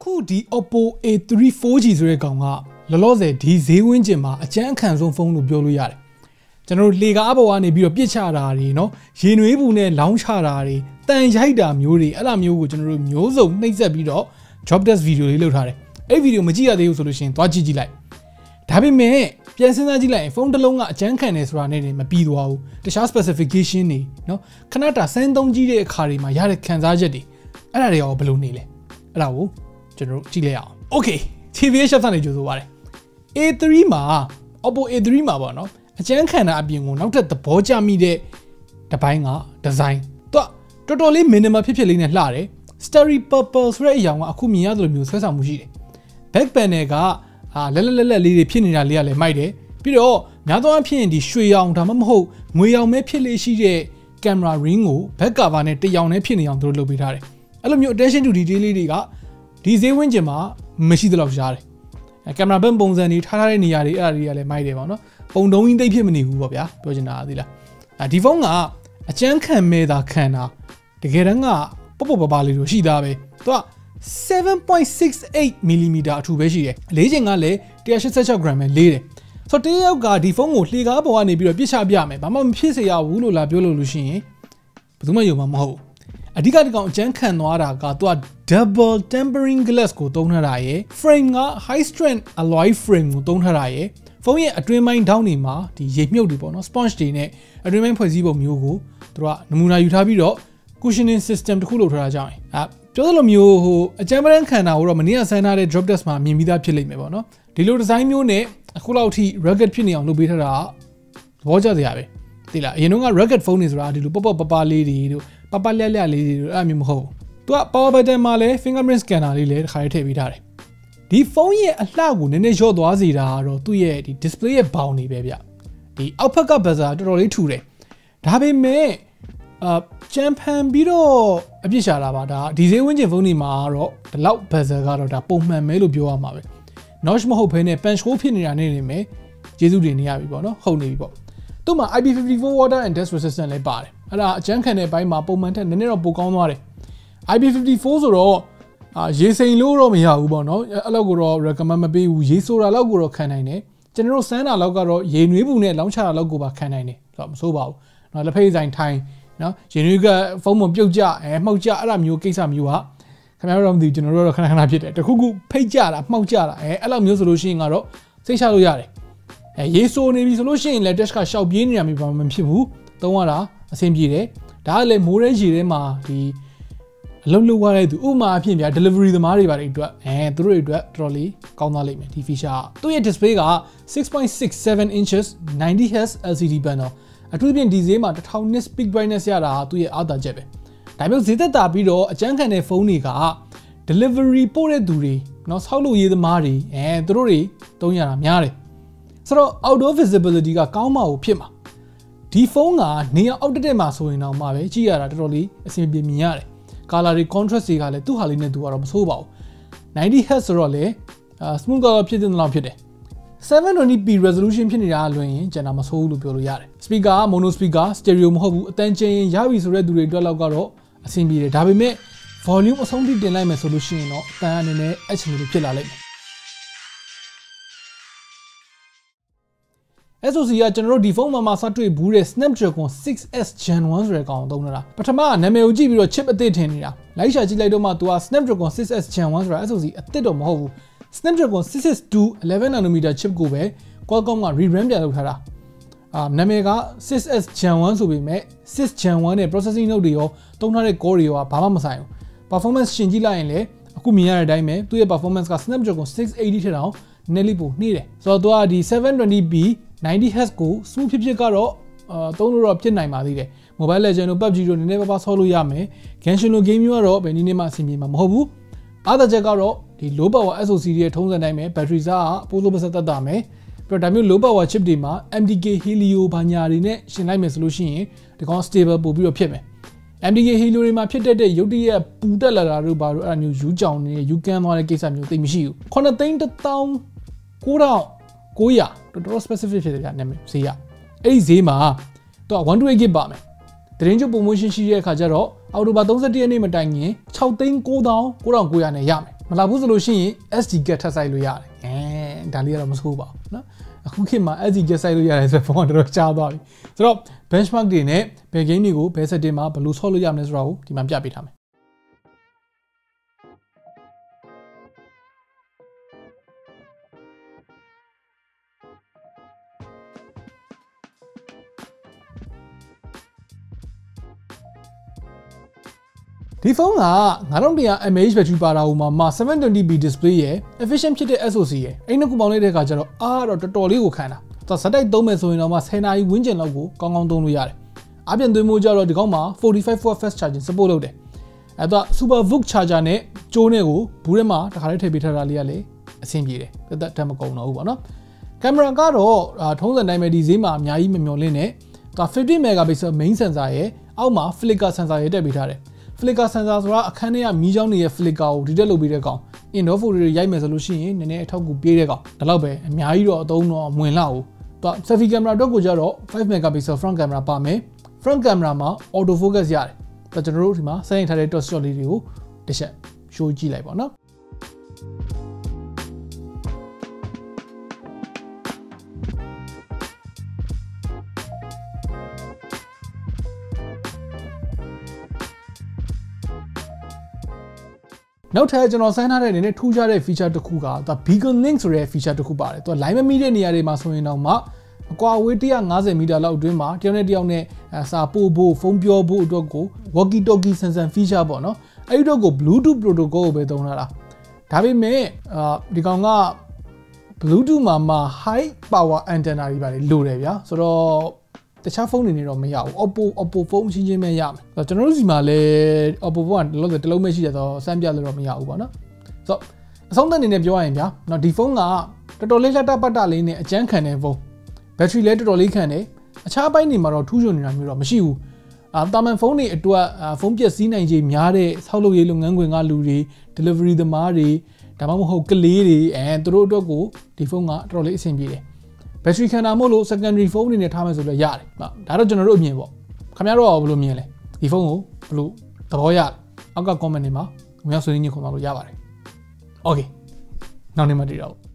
အခုဒီ oppo a3 4G ဆိုတဲ့ကောင်ကလောလောဆယ်ဒီဈေးဝန်းကျင်မှာအကျန်းခံဆုံးဖုန်းလို့ပြောလို့ရတယ်ကျွန်တော်တို့လေကားပေါ်ကနေပြီးတော့ပြစ်ချတာတွေเนาะရေနွေးပူနဲ့လောင်းချတာတွေတန်ရိုက်တာမျိုးတွေအဲ့လိုမျိုးကိုကျွန်တော်တို့မျိုးစုံနှိပ်စက်ပြီးတော့ drop test video လေးလုပ်ထားတယ်အဲ့ဗီဒီယိုမကြည့်ရသေးဘူးဆိုလို့ရှိရင်သွားကြည့်ကြည့်လိုက်ဒါပေမဲ့ပြန်စဉ်းစားကြည့်လိုက်ရင်ဖုန်းတစ်လုံးကအကျန်းခံနေဆိုတာနဲ့မပြီးသွားဘူးတခြား specification တွေเนาะခဏတာစမ်းသုံးကြည့်တဲ့အခါတွေမှာရတဲ့ခံစားချက်တွေအဲ့ဒါတွေရောဘယ်လိုနေလဲအဲ့ဒါကိုကျွန်တော်တို့ကြည့်လိုက်အောင် okay TBH Labs နဲ့ကြိုဆိုပါတယ် A3 မှာ oppo A3 မှာပေါ့နော်အကျန်းခံတာအပြင်ကိုနောက်ထပ်သဘောကျမိတဲ့တစ်ပိုင်းကဒီဇိုင်းသူကတော်တော်လေး minimal ဖြစ်လေးနဲ့လှတယ် starry purple ဆိုတဲ့အရာကအခုမြင်ရသလိုမျိုးဆွဲဆောင်မှုရှိတယ် back panel ကလက်လေးတွေဖြစ်နေတာလေးကလည်းမိုက်တယ်ပြီးတော့များသောအားဖြင့်ဒီရွှေရောင်ဒါမှမဟုတ်ငွေရောင်ပဲဖြစ်လေးရှိတဲ့ camera ring ကို back cover နဲ့တရောင်နဲ့ဖြစ်နေအောင်သူတို့လုပ်ပေးထားတယ်အဲ့လိုမျိုး attention to detail လေးတွေကဒီဈေးဝန်းကျင်မှာမရှိသလောက်ရှားတယ်ကင်မရာဘက်ပုံစံတွေထားတဲ့နေရာတွေအဲ့ဒါတွေကလည်းမိုက်တယ်ပေါ့နော်ပုံတုံးကြီးသိပ်ဖြစ်မနေဘူးပေါ့ဗျာပြောချင်တာသိလားဒီဖုန်းကအကျန်းခံမဲ့တာခံတာတကယ်တမ်းကပေါ့ပါလေးလိုရှိသားပဲသူက 7.68 mm အထူပဲရှိတယ်လေးချိန်ကလည်း186 gram ပဲလေးတယ်ဆိုတော့တယောက်ကဒီဖုန်းကိုလှေကားပေါ်ကနေပြီးတော့ပြစ်ချပြမယ်ဘာမှမဖြစ်စေရဘူးလို့လာပြောလို့ရှိရင်ဘယ်သူမှယုံမှာမဟုတ်ဘူးအဓိကဒီကောင်အကျန်းခံသွားတာကသူက double tempering glass ကိုသုံးထားတာရယ် frame က high strength alloy frame ကိုသုံးထားတာရယ်ဖုန်းရဲ့အတွင်းပိုင်းထောင်းတွေမှာဒီရေမြုပ်တွေပေါ့နော် sponge တွေနဲ့အတွင်းပိုင်းဖွဲ့စည်းပုံမျိုးကိုသူကနမူနာယူထားပြီးတော့ cushioning system တစ်ခုလုပ်ထားတာကြောင့်ပြောသလိုမျိုးဟိုအကျန်းပန်းခံတာကိုတော့မနေ့ကဆန်းထားတဲ့ drop test မှာမြင်ပြီးသားဖြစ်လိမ့်မယ်ပေါ့နော်ဒီလို design မျိုးနဲ့အခုလောက်ထိ rugged ဖြစ်နေအောင်လုပ်ပေးထားတာသဘောကျစရာပဲသိလားအရင်က rugged phone တွေဆိုတာဒီလိုပပလေးတွေတို့ပလျက်လေးတွေအဲ့မျိုးမဟုတ်ဘူးသူက power button မှာလည်း fingerprint scanner လေးလည်းတစ်ခါလေးထည့်ပေးထားတယ်ဒီဖုန်းရဲ့အလှကိုနည်းနည်းလျော့သွားစေတာကတော့သူ့ရဲ့ဒီ display ရဲ့ဘောင်တွေပဲဗျဒီအောက်ဖက်က bezel တော်တော်လေးထူတယ်ဒါပေမဲ့ချမ်ဖန်ပြီးတော့အပြစ်ရှာတာပါဒါဒီဈေးဝန်းကျင်ဖုန်းတွေမှာတော့ဒီလောက် bezel ကတော့ဒါပုံမှန်ပဲလို့ပြောရမှာပဲ notch မဟုတ်ဘဲနဲ့ punch hole ဖြစ်နေတာနေမယ်ကျေးဇူးတင်နေရပြီပေါ့နော်ဟုတ်နေပြီပေါ့သူ့မှာ IP54 water and dust resistant လည်းပါတယ်အဲ့ဒါအကျန်းခံတဲ့ဘိုင်းမှာပုံမှန်ထက်နည်းနည်းတော့ပိုကောင်းသွားတယ် IP54 ဆိုတော့ရေစိမ်လို့တော့မရဘူးပေါ့နော်အဲ့လောက်ကိုတော့ recommend မပေးဘူးရေဆိုတာလောက်ကိုတော့ခံနိုင်တယ်ကျွန်တော်တို့စမ်းတာလောက်ကတော့ရေနွေးပူနဲ့လောင်းချတာလောက်ကိုပါခံနိုင်တယ်ဆိုတော့မဆိုးပါဘူးနော်လက်ဖိတ်ဆိုင်ထိုင်နော်ရေနွေးကဖုန်းမပြုတ်ကြမှောက်ကြအဲ့ဒါမျိုးကိစ္စမျိုးကခင်ဗျားတို့မသိကျွန်တော်တို့တော့ခဏဖြစ်တယ်တခုခုဖိတ်ကြတာမှောက်ကြတာအဲ့လောက်မျိုးဆိုလို့ရှိရင်ကတော့စိတ်ချလို့ရတယ်ရေဆိုနေပြီဆိုလို့ရှိရင်လည်း dash ကရှောက်ပြေးနေတာမျိုးဘာမှမဖြစ်ဘူးသုံးရတာအဆင်ပြေတယ်ဒါကလည်းမိုးရဲရေထဲမှာဒီအလုံးလုံးရတဲ့သူဥမာအဖြစ်ဗျာ delivery သမားတွေပါတွေအတွက်သူတို့တွေအတွက်တော်တော်လေးကောင်းသွားလိမ့်မယ်ဒီ feature သူ့ရဲ့ display က 6.67 inches 90Hz LCD panel အထူးသဖြင့်ဒီဈေးမှာ1000 nits peak brightness ရတာသူ့ရဲ့အားသာချက်ပဲဒါမျိုးဈေးသက်သာပြီးတော့အကျန်းခံတဲ့ဖုန်းတွေက delivery ပို့တဲ့သူတွေเนาะဆောက်လုပ်ရေးသမားတွေသူတို့တွေသုံးရတာများတယ်ဆိုတော့ outdoor visibility ကကောင်းမှကိုဖြစ်မှာဒီဖုန်းကနေရာအောက်တက်မှာဆိုရင်တော့မှပဲကြည့်ရတာတော်တော်လေးအဆင်ပြေမြင်ရတယ် color တွေ contrast တွေကလည်းသူ့ဟာလေးနဲ့သူကတော့မဆိုးပါဘူး 90Hz ဆိုတော့လေ smooth color ဖြစ်တဲ့လောက်ဖြစ်တယ် 720p resolution ဖြစ်နေတာလွင်ရင်ကျန်တာမဆိုးဘူးလို့ပြောလို့ရတယ် speaker mono speaker stereo မဟုတ်ဘူးအတန်းကျရင်ရပြီဆိုတဲ့သူတွေအတွက်လောက်ကတော့အဆင်ပြေတယ်ဒါပေမဲ့ volume အဆုံးထိတင်လိုက်မယ်ဆိုလို့ရှိရင်တော့အတန်းအနေနဲ့ H လို့ဖြစ်လာလိမ့်မယ်SoC ကကျွန်တော်တို့ဒီဖုန်းမှာစတွေ့ဘူးတဲ့ Snapdragon 6S Gen 1ဆိုတဲ့ကောင်သုံးတာပထမနာမည်ကိုကြည့်ပြီးတော့ chip အသစ်ထင်နေတာလိုက်ရှာကြည့်လိုက်တော့မှသူက Snapdragon 6S Gen 1ဆိုတာ SoC အသစ်တော့မဟုတ်ဘူး Snapdragon 6S2 11nm chip ကိုပဲ Qualcomm က re-RAM ပြန်လုပ်ထားတာနာမည်က 6S Gen 1ဆိုပေမဲ့ 6 Gen 1နဲ့ processing node တွေရောသုံးထားတဲ့ core တွေရောဘာမှမဆိုင်ဘူး performance ရှင်ကြည့်လိုက်ရင်လည်းအခုမြင်ရတဲ့အတိုင်းပဲသူ့ရဲ့ performance က Snapdragon 680ထက်တောင်နည်းလေးပိုနှေးတယ်ဆိုတော့သူကဒီ 720p 90Hz ကို smooth ဖြစ်ကတော့သုံးလို့တော့ဖြစ်နိုင်ပါသေးတယ် Mobile Legend တို့ PUBG တို့နည်းနည်းပါးဆော့လို့ရမယ် Genshin လို game မျိုးကတော့ဘယ်နည်းနဲ့မှအဆင်ပြေမှာမဟုတ်ဘူးအားသာချက်ကတော့ဒီ low power SoC ရဲ့ထုံးစံတိုင်းပဲ battery စားကပိုးလို့ပါစတတ်တာမယ်ပြီးတော့ဒါမျိုး low power chip တွေမှာ MTK Helio ဘာညာတွေနဲ့ရှင်းလိုက်မယ်ဆိုလို့ရှိရင်ဒီကောင် stable ပို့ပြီးတော့ဖြစ်မယ် MTK Helio တွေမှာဖြစ်တဲ့ရုပ်တရက်ပူတက်လာတာတို့ဘာလို့အဲ့ဒါမျိုးယူကြောင်နေယူကန်းသွားတဲ့ကိစ္စမျိုးသိမရှိဘူး9,109,900တော် specific ဖြစ်တယ်ဗျာနာမည်ဈေးရအဲ့ဒီဈေးမှာတော့ 128GB ပါမယ်တရင်ကျ promotion ရှိတဲ့အခါကျတော့အော်တိုဘာ31ရက်နေ့မတိုင်ခင်6,900,900နဲ့ရမယ် မလာဘူးဆိုလို့ရှိရင် SD card ထပ်ဆိုင်လို့ရတယ်ဒါလေးကတော့မဆိုးပါဘူးเนาะအခုခေတ်မှာ SD card ဆိုင်လို့ရတယ်ဆိုတော့ဖုန်းကတော့ကြားသွားပြီဆိုတော့ benchmark တွေနဲ့ဘယ် game တွေကိုဘယ် setting မှာဘယ်လိုဆော့လို့ရမလဲဆိုတာကိုဒီမှာပြပေးထားမယ်ဒီဖုန်းက9100 mAh battery ပါတာဟိုမှာ 720p display ရယ် efficient ဖြစ်တဲ့ SoC ရယ်အဲ့နှစ်ခုပေါင်းလိုက်တဲ့အခါကျတော့တော့တော်တော်လေးကိုခံတာသူစက်တိုက်သုံးမယ်ဆိုရင်တော့10နာရီဝန်းကျင်လောက်ကိုကောင်းကောင်းသုံးလို့ရတယ်အပြင်သွင်းမှုကြတော့ဒီကောင်မှာ45W fast charging support လုပ်တယ်အဲ့တော့ super VOOC charger နဲ့ကျိုးနဲ့ကိုဘူးထဲမှာတစ်ခါလေးထည့်ပေးထားတာလေးကလည်းအဆင်ပြေတယ်တက်တက်မကုန်တော့ဘူးပေါ့နော်ကင်မရာကတော့ထုံးစံတိုင်းပဲဒီဈေးမှာအများကြီးမမျှော်လင့်နဲ့သူ50 megapixel main sensor ရယ်အောက်မှာ flicker sensor ရယ်တက်ပေးထားတယ်flicker sensor ဆိုတာအခန်းထဲကမီးချောင်းတွေရဲ့ flicker ကို detect လုပ်ပေးတဲ့ကောင် indoor photo တွေရိုက်မယ်ဆိုလို့ရှိရင်နည်းနည်းအထောက်အကူပေးတဲ့ကောင်ဒါတော့ပဲအများကြီးတော့အသုံးတော့မဝင်လောက်ဘူးသူ selfie camera အတွက်ကိုကြတော့5 megapixel front camera ပါမယ် front camera မှာ auto focus ရတယ်ဒါကျွန်တော်တို့ဒီမှာစတင်ထားတဲ့ dot shot လေးတွေကိုတစ်ချက် show ကြည့်လိုက်ပါနော်နောက်ထပ်ကျွန်တော်စမ်းထားတဲ့အနေနဲ့ထူးခြားတဲ့ feature တစ်ခုကသူ beacon link ဆိုတဲ့ feature တစ်ခုပါတယ်သူ line မမီတဲ့နေရာတွေမှာဆိုရင်တော့မှအကွာဝေး150 မီတာလောက်အတွင်းမှာတယောက်နဲ့တယောက်နဲ့စာပို့ဖို့ဖုန်းပြောဖို့အတွက်ကို walkie talkie ဆန်ဆန် feature ပေါ့နော်အဲ့ဒီတော့ကို bluetooth protocol ကိုပဲသုံးလာတာဒါပေမဲ့ဒီကောင်က bluetooth မှာ high power antenna တွေပါတယ်လိုတယ်ဗျာဆိုတော့တခြားဖုန်းတွေနေတော့မရဘူး oppo ဖုန်းချင်းပဲရမယ်ကျွန်တော်တို့စီမှာလည်း oppo ဖုန်းကလောလောဆယ်တစ်လုံးပဲရှိတယ်ဆိုတော့စမ်းပြလို့တော့မရဘူးပေါ့နော်ဆိုတော့အဆုံးသတ်အနေနဲ့ပြောရရင်ဗျာနော်ဒီဖုန်းကတော်တော်လေးလက်တပတ်တလေးနဲ့အကျန်းခံတဲ့ဖုန်းဘက်ထရီလည်းတော်တော်လေးခံတယ်အခြားပိုင်းတွေမှာတော့ထူးချွန်နေတာမျိုးတော့မရှိဘူးတာမန်ဖုန်းတွေအတွက်ဖုန်းပျက်စီးနိုင်ခြေများတဲ့ဆောက်လုပ်ရေးလုပ်ငန်းခွင်ကလူတွေ delivery သမားတွေဒါမှမဟုတ်ကလေးတွေသူတို့အတွက်ကိုဒီဖုန်းကတော်တော်လေးအဆင်ပြေတယ်ဘက်ထရီခံတာမို့လို့ secondary phone အနေနဲ့ထားမယ်ဆိုတော့ရတယ်ဒါတော့ကျွန်တော်တို့အမြင်ပေါ့ခင်ဗျားတို့ကဘယ်လိုမြင်လဲဒီဖုန်းကိုဘယ်လိုသဘောရအောက်က comment တွေမှာဝင်ရောက်ဆွေးနွေးညှိနှိုင်းလို့ရပါတယ် okay နောက်နေ့မှတွေ့တော့